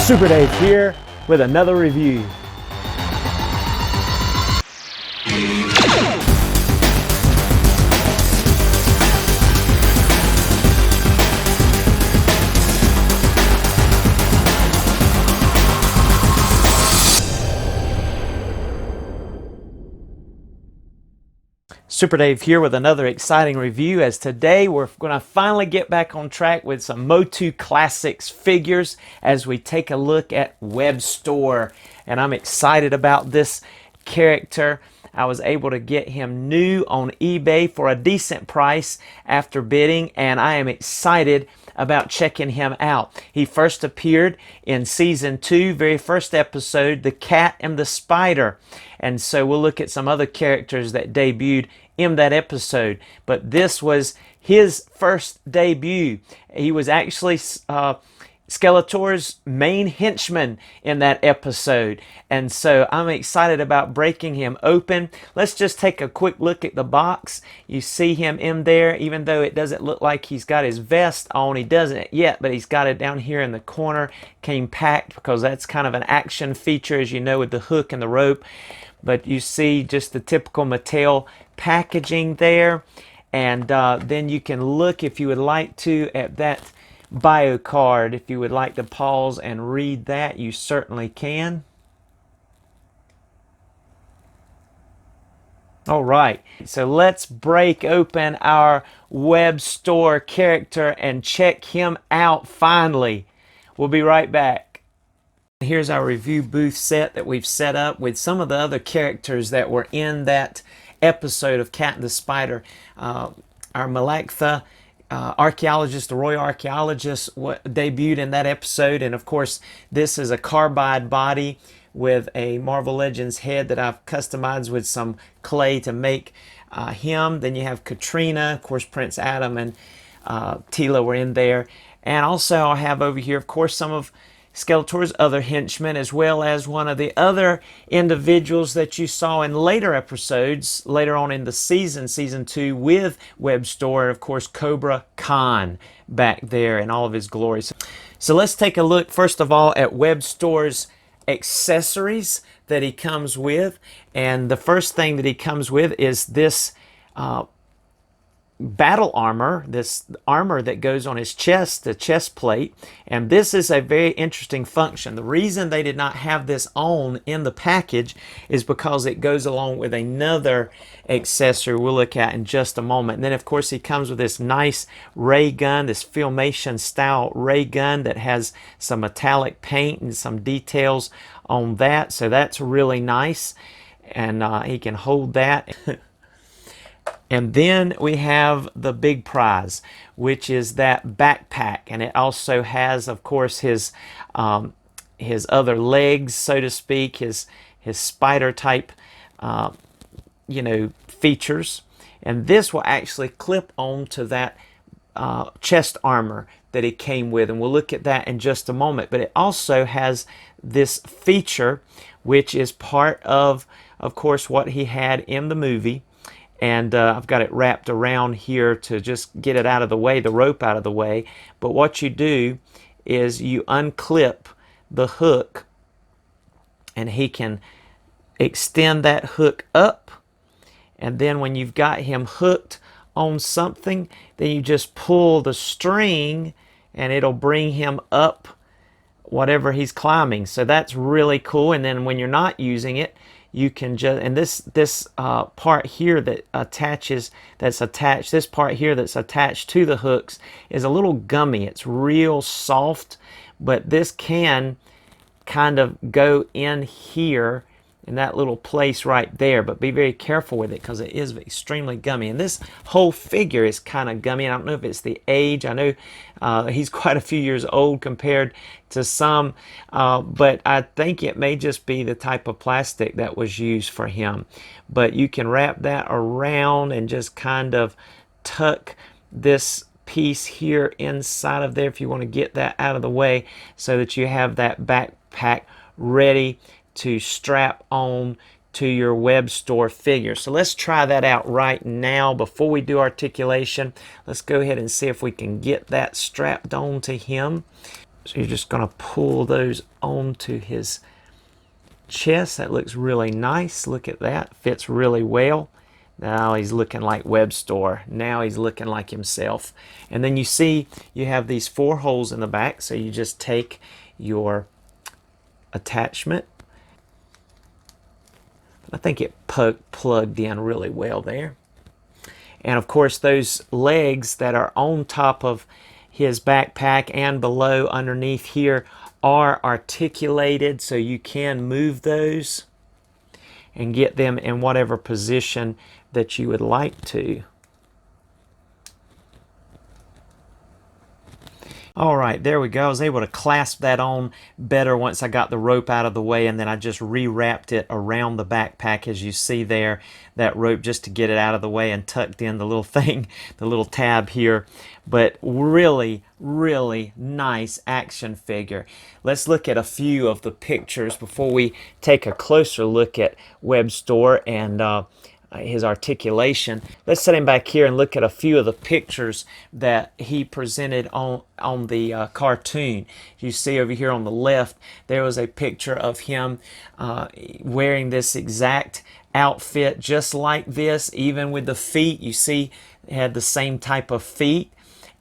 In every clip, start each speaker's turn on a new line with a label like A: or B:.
A: Super Dave here with another review. Super Dave here with another exciting review, as today we're going to finally get back on track with some MOTU Classics figures as we take a look at Webstor. And I'm excited about this character. I was able to get him new on eBay for a decent price after bidding, and I am excited about checking him out. He first appeared in season 2, very first episode, The Cat and the Spider. And so we'll look at some other characters that debuted in that episode. But this was his first debut. He was actually Skeletor's main henchman in that episode. And so I'm excited about breaking him open. Let's just take a quick look at the box. You see him in there, even though it doesn't look like he's got his vest on. He doesn't yet, but he's got it down here in the corner. Came packed because that's kind of an action feature, as you know, with the hook and the rope. But you see just the typical Mattel packaging there. And then you can look, if you would like to, at that bio card. If you would like to pause and read that, you certainly can. All right, so let's break open our Webstor character and check him out finally. We'll be right back. Here's our review booth set that we've set up with some of the other characters that were in that episode of Cat and the Spider. Our Malactha archaeologist, the royal archaeologist, debuted in that episode. And of course, this is a carbide body with a Marvel Legends head that I've customized with some clay to make him. Then you have Katrina, of course, Prince Adam and Tila were in there. And also I have over here, of course, some of Skeletor's other henchmen, as well as one of the other individuals that you saw in later episodes, later on in the season 2 with Webstor, of course, Cobra Khan back there in all of his glory. So let's take a look, first of all, at Webstor's accessories that he comes with. And the first thing that he comes with is this battle armor, this armor that goes on his chest, the chest plate. And this is a very interesting function. The reason they did not have this on in the package is because it goes along with another accessory we'll look at in just a moment. And then of course he comes with this nice ray gun, this Filmation style ray gun that has some metallic paint and some details on that. So that's really nice. And he can hold that. And then we have the big prize, which is that backpack, and it also has, of course, his other legs, so to speak, his spider type, features. And this will actually clip onto that chest armor that it came with, and we'll look at that in just a moment. But it also has this feature, which is part of course, what he had in the movie. And I've got it wrapped around here to just get it out of the way, the rope out of the way. But what you do is you unclip the hook, and he can extend that hook up. And then when you've got him hooked on something, then you just pull the string and it'll bring him up whatever he's climbing. So that's really cool. And then when you're not using it, you can just, and this part here that attaches, this part here that's attached to the hooks is a little gummy. It's real soft, but this can kind of go in here in that little place right there, but be very careful with it because it is extremely gummy. And this whole figure is kind of gummy. I don't know if it's the age. I know he's quite a few years old compared to some, but I think it may just be the type of plastic that was used for him. But you can wrap that around and just kind of tuck this piece here inside of there if you want to get that out of the way, so that you have that backpack ready to strap on to your Webstor figure. So let's try that out right now before we do articulation. Let's go ahead and see if we can get that strapped on to him. So you're just going to pull those onto his chest. That looks really nice. Look at that. Fits really well. Now he's looking like Webstor. Now he's looking like himself. And then you see you have these 4 holes in the back. So you just take your attachment. I think it plugged in really well there. And of course those legs that are on top of his backpack and below underneath here are articulated, so you can move those and get them in whatever position that you would like to. All right, there we go. I was able to clasp that on better once I got the rope out of the way, and then I just rewrapped it around the backpack, as you see there, that rope, just to get it out of the way, and tucked in the little thing, the little tab here. But really, really nice action figure. Let's look at a few of the pictures before we take a closer look at Webstor and his articulation. Let's set him back here and look at a few of the pictures that he presented on the cartoon. You see over here on the left, there was a picture of him wearing this exact outfit, just like this, even with the feet. You see, he had the same type of feet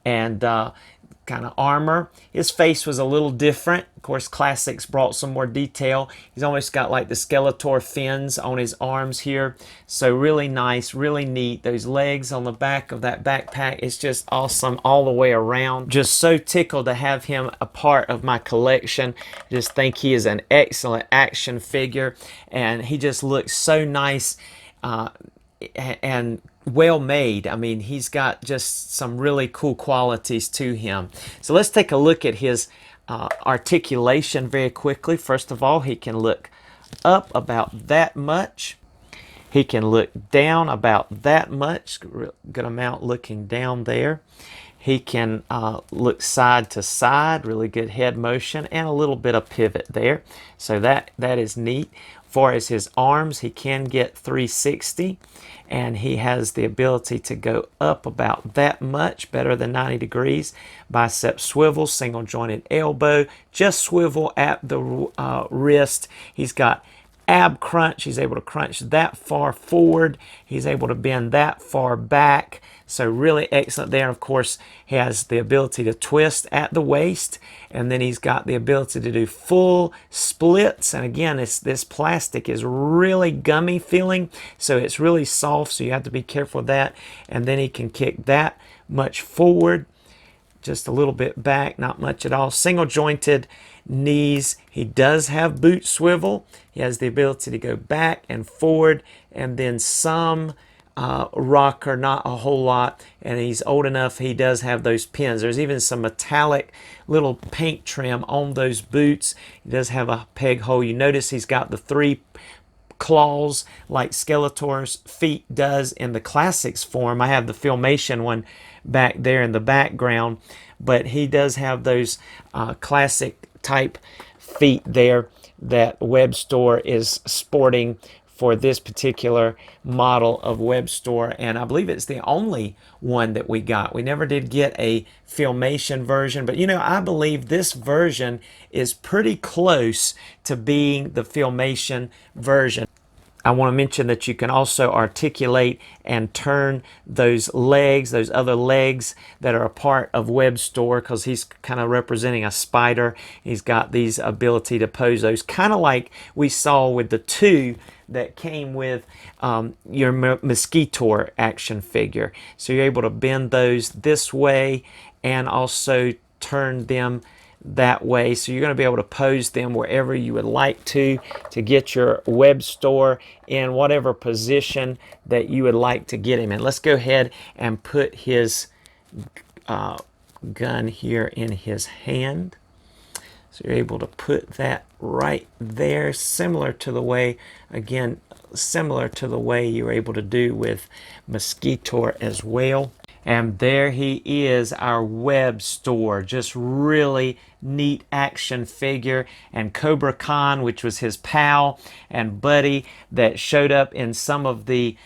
A: and kind of armor. His face was a little different. Of course, Classics brought some more detail. He's almost got like the Skeletor fins on his arms here. So really nice, really neat. Those legs on the back of that backpack, it's just awesome all the way around. Just so tickled to have him a part of my collection. Just think he is an excellent action figure, and he just looks so nice and well made. I mean, he's got just some really cool qualities to him. So let's take a look at his articulation very quickly. First of all, he can look up about that much. He can look down about that much. Good amount looking down there. He can look side to side, really good head motion, and a little bit of pivot there. So that is neat. As far as his arms, he can get 360, and he has the ability to go up about that much, better than 90 degrees. Bicep swivel, single jointed elbow, just swivel at the wrist. He's got ab crunch. He's able to crunch that far forward. He's able to bend that far back. So really excellent there. Of course, he has the ability to twist at the waist, and then he's got the ability to do full splits. And again, this plastic is really gummy feeling, so it's really soft, so you have to be careful of that. And then he can kick that much forward, just a little bit back, not much at all. Single jointed knees. He does have boot swivel. He has the ability to go back and forward, and then some rocker, not a whole lot. And he's old enough, he does have those pins. There's even some metallic little paint trim on those boots. He does have a peg hole. You notice he's got the 3 claws like Skeletor's feet does in the Classics form. I have the Filmation one back there in the background, but he does have those classic type feet there that Webstor is sporting for this particular model of Webstor, and I believe it's the only one that we got. We never did get a Filmation version, but you know, I believe this version is pretty close to being the Filmation version. I want to mention that you can also articulate and turn those legs, those other legs that are a part of Webstor, because he's kind of representing a spider. He's got these ability to pose those, kind of like we saw with the 2 that came with your Skeletor action figure. So you're able to bend those this way and also turn them that way, so you're going to be able to pose them wherever you would like to get your Webstor in whatever position that you would like to get him in. Let's go ahead and put his gun here in his hand. So you're able to put that right there, similar to the way, again, similar to the way you're able to do with Skeletor as well. And there he is, our Webstor. Just really neat action figure. And Cobra Khan, which was his pal and buddy that showed up in some of the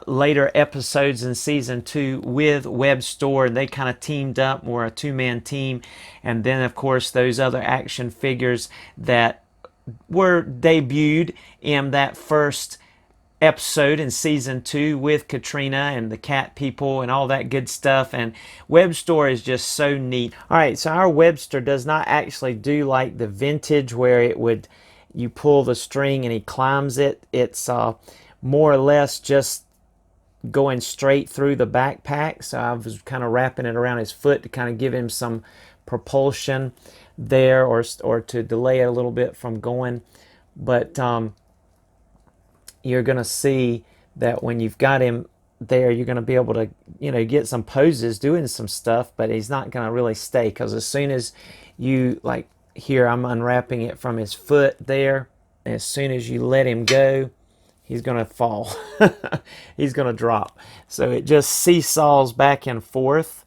A: later episodes in season 2 with Webstor, and they kind of teamed up, were a two-man team. And then of course those other action figures that were debuted in that first episode in season 2 with Katrina and the cat people and all that good stuff. And Webstor is just so neat. All right, so our Webstor does not actually do like the vintage where it would, you pull the string and he climbs it. It's more or less just going straight through the backpack. So I was kind of wrapping it around his foot to kind of give him some propulsion there, or to delay it a little bit from going. But you're going to see that when you've got him there, you're going to be able to, you know, get some poses doing some stuff, but he's not going to really stay, because as soon as you, like here, I'm unwrapping it from his foot there, as soon as you let him go, he's going to fall. He's going to drop. So it just seesaws back and forth.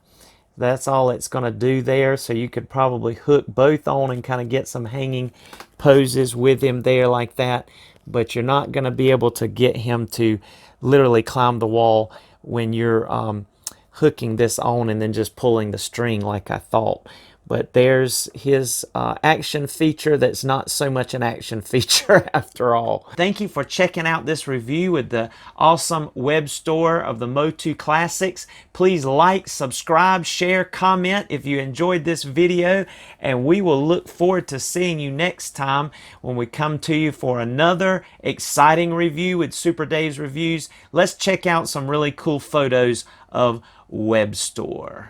A: That's all it's going to do there. So you could probably hook both on and kind of get some hanging poses with him there like that. But you're not going to be able to get him to literally climb the wall when you're hooking this on and then just pulling the string like I thought. But there's his action feature that's not so much an action feature after all. Thank you for checking out this review with the awesome Webstor of the MOTU Classics. Please like, subscribe, share, comment if you enjoyed this video, and we will look forward to seeing you next time when we come to you for another exciting review with Super Dave's Reviews. Let's check out some really cool photos of Webstor.